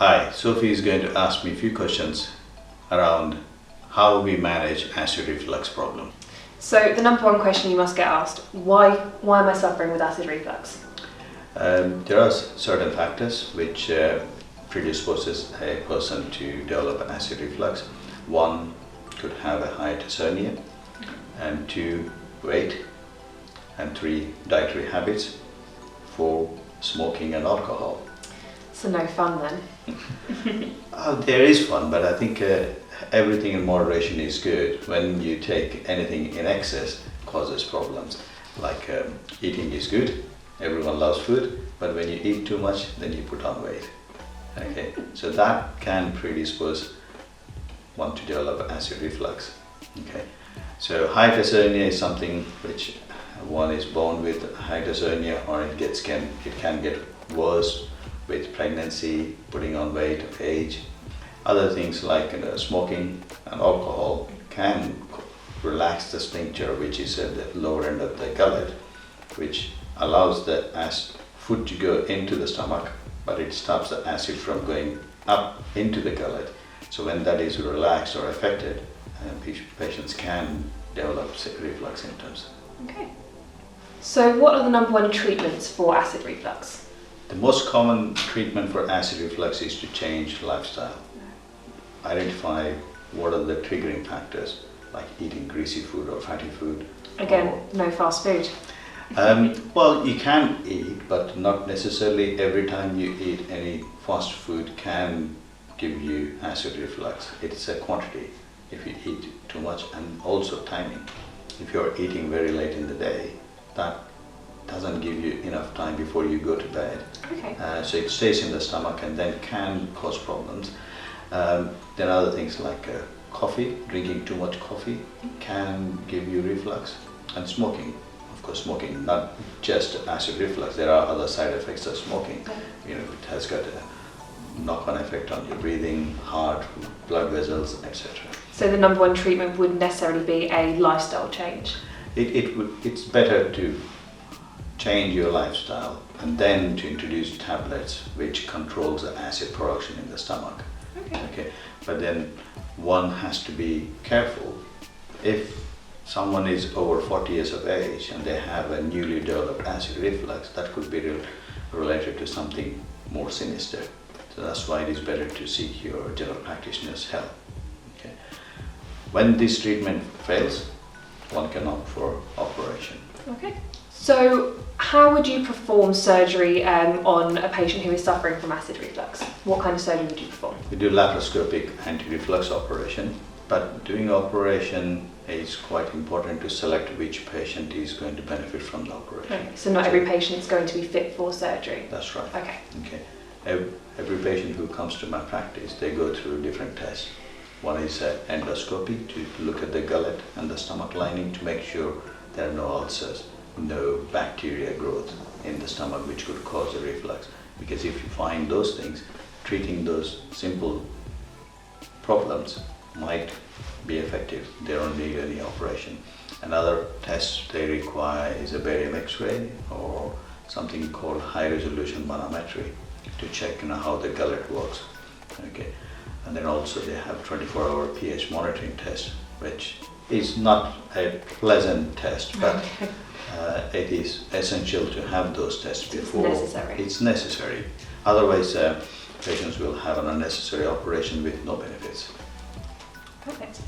Hi, Sophie is going to ask me a few questions around how we manage acid reflux problem. So the number one question you must get asked, why am I suffering with acid reflux? There are certain factors which predisposes a person to develop acid reflux. One could have a hiatus hernia, and two, weight, and three, dietary habits, four, smoking and alcohol. So no fun then. There is fun, but I think everything in moderation is good. When you take anything in excess, it causes problems. Like eating is good, everyone loves food, but when you eat too much, then you put on weight. Okay, so that can predispose one to develop acid reflux. Okay, so hiatus hernia is something which one is born with hiatus hernia, or it can get worse with pregnancy, putting on weight, age. Other things like smoking and alcohol can relax the sphincter, which is at the lower end of the gullet, which allows the food to go into the stomach, but it stops the acid from going up into the gullet. So when that is relaxed or affected, patients can develop reflux symptoms. Okay. So what are the number one treatments for acid reflux? The most common treatment for acid reflux is to change lifestyle. Identify what are the triggering factors, like eating greasy food or fatty food. Again, no fast food. Well, you can eat, but not necessarily every time you eat any fast food can give you acid reflux. It's a quantity if you eat too much, and also timing. If you're eating very late in the day, that doesn't give you enough time before you go to bed. Okay. So it stays in the stomach and then can cause problems. There are other things like coffee. Drinking too much coffee can give you reflux, and smoking. Of course, smoking, not just acid reflux. There are other side effects of smoking. It has got a knock-on effect on your breathing, heart, blood vessels, etc. So the number one treatment wouldn't necessarily be a lifestyle change? It's better to change your lifestyle and then to introduce tablets which controls the acid production in the stomach. Okay. But then one has to be careful. If someone is over 40 years of age and they have a newly developed acid reflux, that could be related to something more sinister. So that's why it is better to seek your general practitioner's help. Okay. When this treatment fails, one can opt for operation. Okay. So how would you perform surgery on a patient who is suffering from acid reflux? What kind of surgery would you perform? We do laparoscopic anti-reflux operation, but doing operation is quite important to select which patient is going to benefit from the operation. Okay. So not every patient is going to be fit for surgery? That's right. Okay. Every patient who comes to my practice, they go through different tests. One is endoscopy to look at the gullet and the stomach lining to make sure there are no ulcers, no bacteria growth in the stomach which could cause a reflux. Because if you find those things, treating those simple problems might be effective. They don't need any operation. Another test they require is a barium X-ray or something called high resolution manometry to check how the gullet works. Okay. And then also they have 24-hour pH monitoring test, which is not a pleasant test, but it is essential to have those tests before. It's necessary. Otherwise, patients will have an unnecessary operation with no benefits. Perfect.